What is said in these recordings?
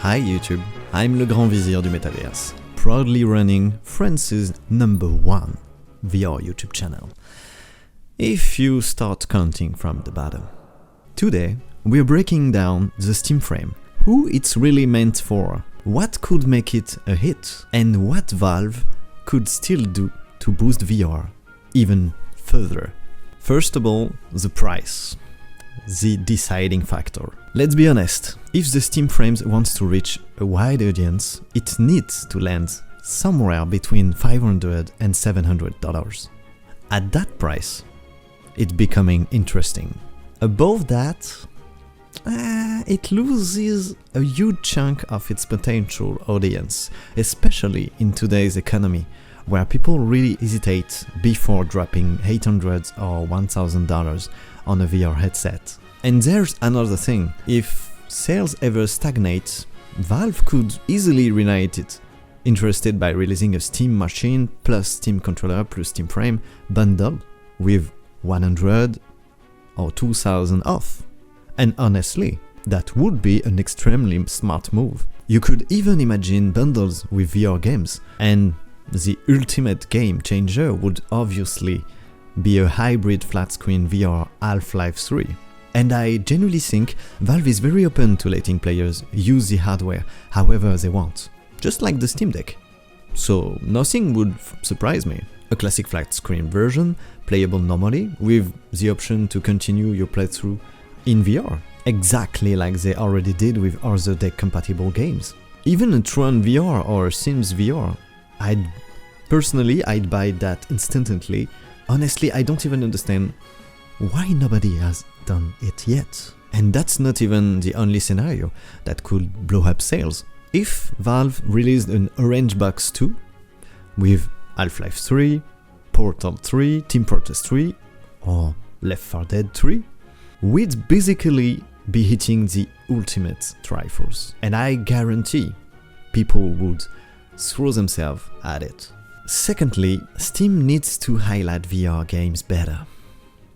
Hi YouTube, I'm le grand vizir du Metaverse, proudly running France's #1 VR YouTube channel. If you start counting from the bottom. Today, we're breaking down the Steam frame, who it's really meant for, what could make it a hit, and what Valve could still do to boost VR even further. First of all, the price. The deciding factor. Let's be honest, if the Steam frames wants to reach a wide audience, it needs to land somewhere between $500 and $700. At that price, it's becoming interesting. Above that, it loses a huge chunk of its potential audience, especially in today's economy, where people really hesitate before dropping $800 or $1,000 on a VR headset. And there's another thing, if sales ever stagnate, Valve could easily reignite it, interested by releasing a Steam machine plus Steam controller plus Steam frame bundle with 100 or 2,000 off. And honestly, that would be an extremely smart move. You could even imagine bundles with VR games, and the ultimate game changer would obviously be a hybrid flat-screen VR Half-Life 3. And I genuinely think Valve is very open to letting players use the hardware however they want, just like the Steam Deck. So nothing would surprise me. A classic flat-screen version, playable normally, with the option to continue your playthrough in VR, exactly like they already did with other deck-compatible games. Even a Tron VR or Sims VR, I'd buy that instantly. Honestly, I don't even understand why nobody has done it yet. And that's not even the only scenario that could blow up sales. If Valve released an Orange Box 2 with Half-Life 3, Portal 3, Team Protest 3, or Left 4 Dead 3, we'd basically be hitting the ultimate Triforce. And I guarantee people would throw themselves at it. Secondly, Steam needs to highlight VR games better.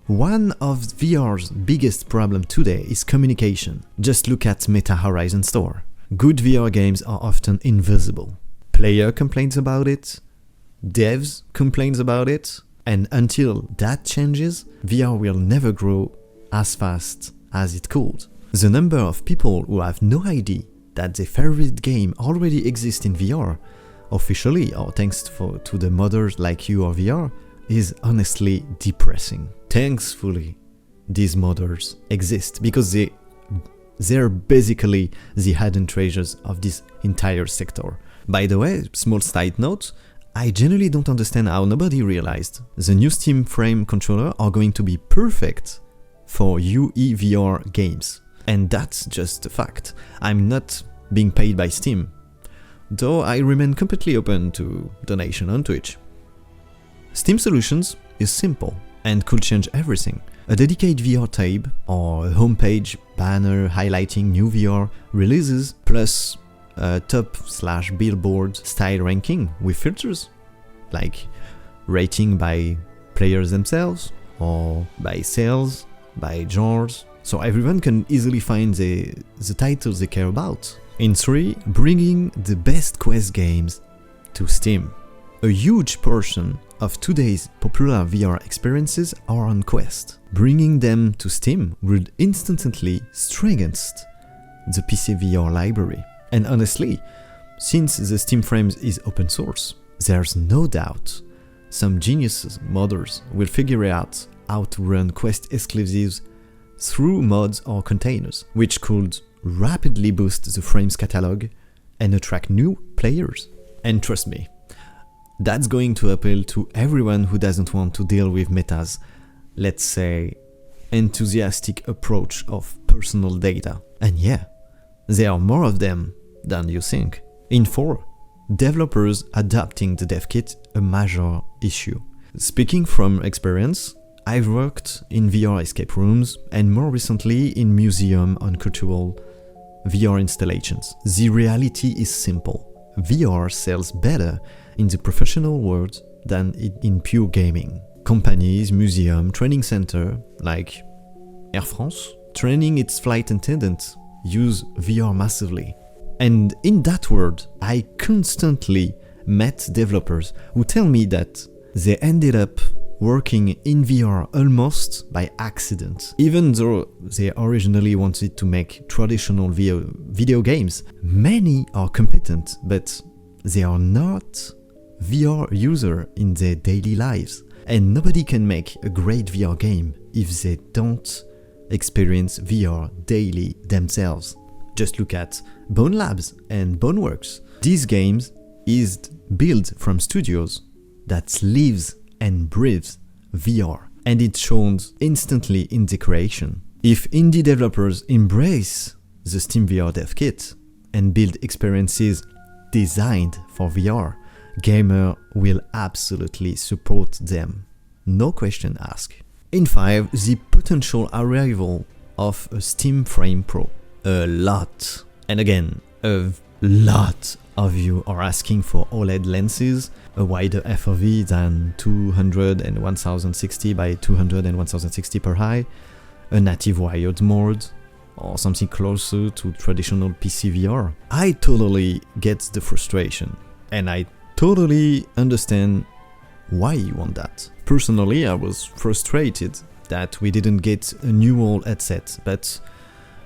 One of VR's biggest problems today is communication. Just look at Meta Horizon Store. Good VR games are often invisible. Player complains about it, devs complains about it, and until that changes, VR will never grow as fast as it could. The number of people who have no idea that their favorite game already exists in VR, officially or thanks to the modders like you or VR, is honestly depressing. Thankfully, these modders exist because they're basically the hidden treasures of this entire sector. By the way, small side note, I genuinely don't understand how nobody realized the new Steam frame controller are going to be perfect for UE VR games. And that's just a fact. I'm not being paid by Steam, though I remain completely open to donation on Twitch. Steam Solutions is simple and could change everything. A dedicated VR tab or a homepage banner highlighting new VR releases plus a top/billboard style ranking with filters like rating by players themselves or by sales, by genres, so everyone can easily find the titles they care about. In 3, bringing the best Quest games to Steam. A huge portion of today's popular VR experiences are on Quest. Bringing them to Steam would instantly strengthen the PC VR library. And honestly, since the Steam frames is open source, there's no doubt some genius modders will figure out how to run Quest exclusives through mods or containers, which could rapidly boost the frames catalog and attract new players. And trust me, that's going to appeal to everyone who doesn't want to deal with Meta's, let's say, enthusiastic approach of personal data. And yeah, there are more of them than you think. In 4, developers adapting the dev kit a major issue. Speaking from experience, I've worked in VR escape rooms and more recently in museum and cultural VR installations. The reality is simple. VR sells better in the professional world than in pure gaming. Companies, museum, training center like Air France, training its flight attendants use VR massively. And in that world, I constantly met developers who tell me that they ended up working in VR almost by accident. Even though they originally wanted to make traditional video games, many are competent, but they are not VR user in their daily lives. And nobody can make a great VR game if they don't experience VR daily themselves. Just look at Bone Labs and Boneworks. These games is built from studios that lives and breathes VR, and it shows instantly in the creation. If indie developers embrace the Steam VR Dev Kit and build experiences designed for VR, gamers will absolutely support them. No question asked. In 5, the potential arrival of a Steam Frame Pro. A lot, and again, a lot of you are asking for OLED lenses, a wider FOV than 200 and 1060 by 200 and 1060 per high, a native wired mode, or something closer to traditional PC VR. I totally get the frustration, and I totally understand why you want that. Personally, I was frustrated that we didn't get a new old headset, but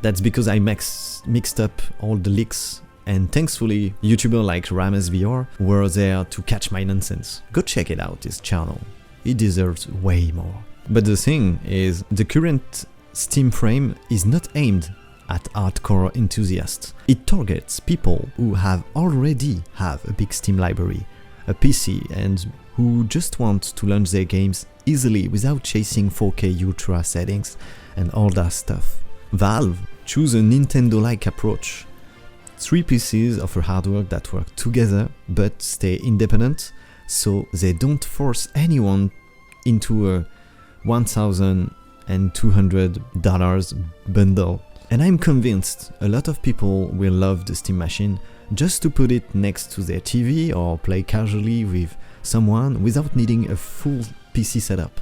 that's because I mixed up all the leaks, and thankfully YouTubers like RamesVR were there to catch my nonsense. Go check it out, his channel. He deserves way more. But the thing is, the current Steam frame is not aimed at hardcore enthusiasts. It targets people who already have a big Steam library, a PC, and who just want to launch their games easily without chasing 4K Ultra settings and all that stuff. Valve chose a Nintendo-like approach. 3 pieces of hardware that work together but stay independent, so they don't force anyone into a $1,200 bundle. And I'm convinced a lot of people will love the Steam machine just to put it next to their TV or play casually with someone without needing a full PC setup.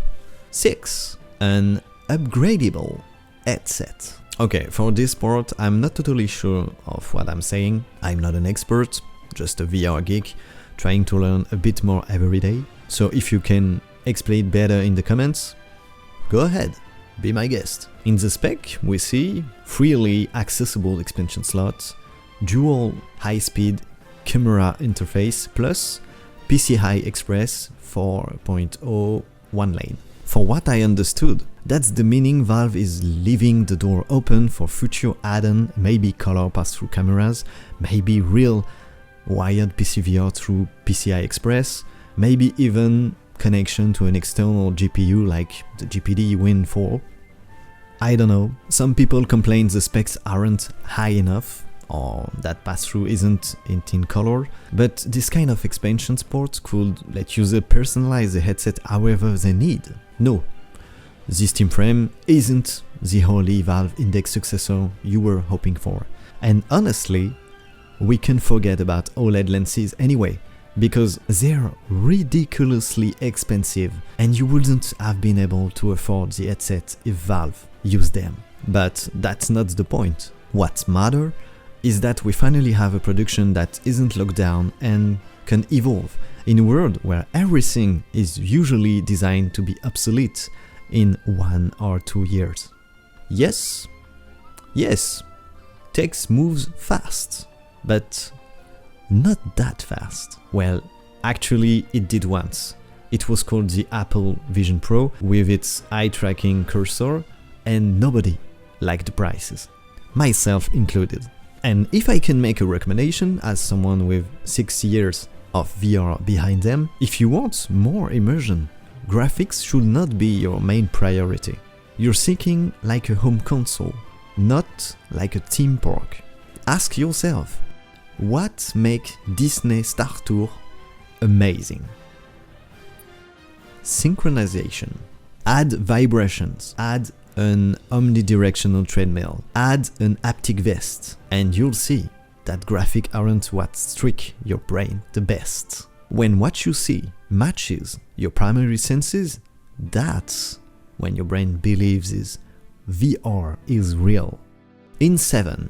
6. An upgradable headset. Okay, for this part, I'm not totally sure of what I'm saying. I'm not an expert, just a VR geek trying to learn a bit more every day. So if you can explain better in the comments, go ahead, be my guest. In the spec, we see freely accessible expansion slots, dual high-speed camera interface, plus PCI Express 4.0 one lane. For what I understood, that's the meaning Valve is leaving the door open for future add-on, maybe color pass-through cameras, maybe real wired PC VR through PCI Express, maybe even connection to an external GPU like the GPD Win 4. I don't know, some people complain the specs aren't high enough, or that pass-through isn't in color, but this kind of expansion support could let users personalize the headset however they need. No, this Steam frame isn't the holy Valve Index successor you were hoping for. And honestly, we can forget about OLED lenses anyway, because they're ridiculously expensive and you wouldn't have been able to afford the headset if Valve used them. But that's not the point. What matters is that we finally have a production that isn't locked down and can evolve in a world where everything is usually designed to be obsolete in 1 or 2 years. Yes, tech moves fast, but not that fast. Well, actually it did once. It was called the Apple Vision Pro with its eye-tracking cursor, and nobody liked the prices, myself included. And if I can make a recommendation as someone with 6 years of VR behind them, if you want more immersion, graphics should not be your main priority. You're seeking like a home console, not like a theme park. Ask yourself, what makes Disney Star Tour amazing? Synchronization. Add vibrations. Add an omnidirectional treadmill. Add an haptic vest. And you'll see that graphics aren't what trick your brain the best. When what you see matches your primary senses, that's when your brain believes VR is real. In 7,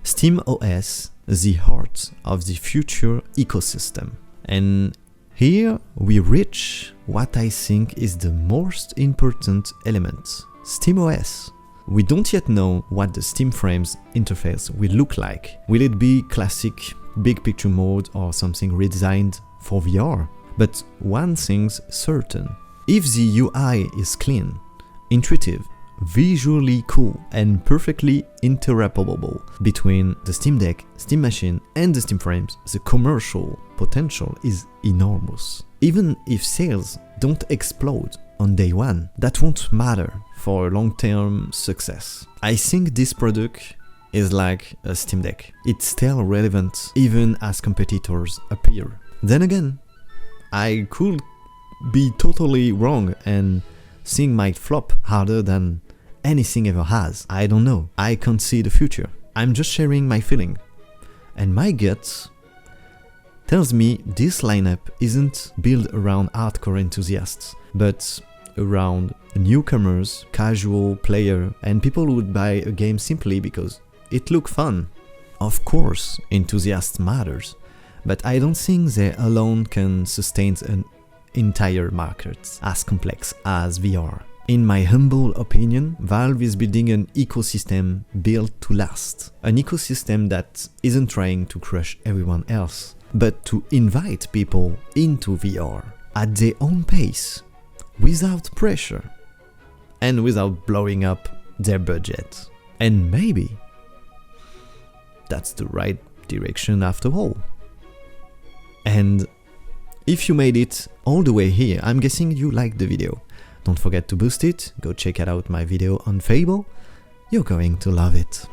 SteamOS the heart of the future ecosystem. And here we reach what I think is the most important element, SteamOS. We don't yet know what the Steam Frames interface will look like. Will it be classic big picture mode or something redesigned for VR? But one thing's certain. If the UI is clean, intuitive, visually cool and perfectly interoperable between the Steam Deck, Steam Machine and the Steam Frames, the commercial potential is enormous. Even if sales don't explode on day one, that won't matter for long-term success. I think this product is like a Steam Deck. It's still relevant even as competitors appear. Then again, I could be totally wrong and things might flop harder than anything ever has. I don't know. I can't see the future. I'm just sharing my feeling. And my gut tells me this lineup isn't built around hardcore enthusiasts, but around newcomers, casual player, and people who would buy a game simply because it looked fun. Of course, enthusiasts matters, but I don't think they alone can sustain an entire market as complex as VR. In my humble opinion, Valve is building an ecosystem built to last. An ecosystem that isn't trying to crush everyone else, but to invite people into VR at their own pace, without pressure, and without blowing up their budget. And maybe that's the right direction after all. And if you made it all the way here, I'm guessing you liked the video. Don't forget to boost it, go check out my video on Fable, you're going to love it.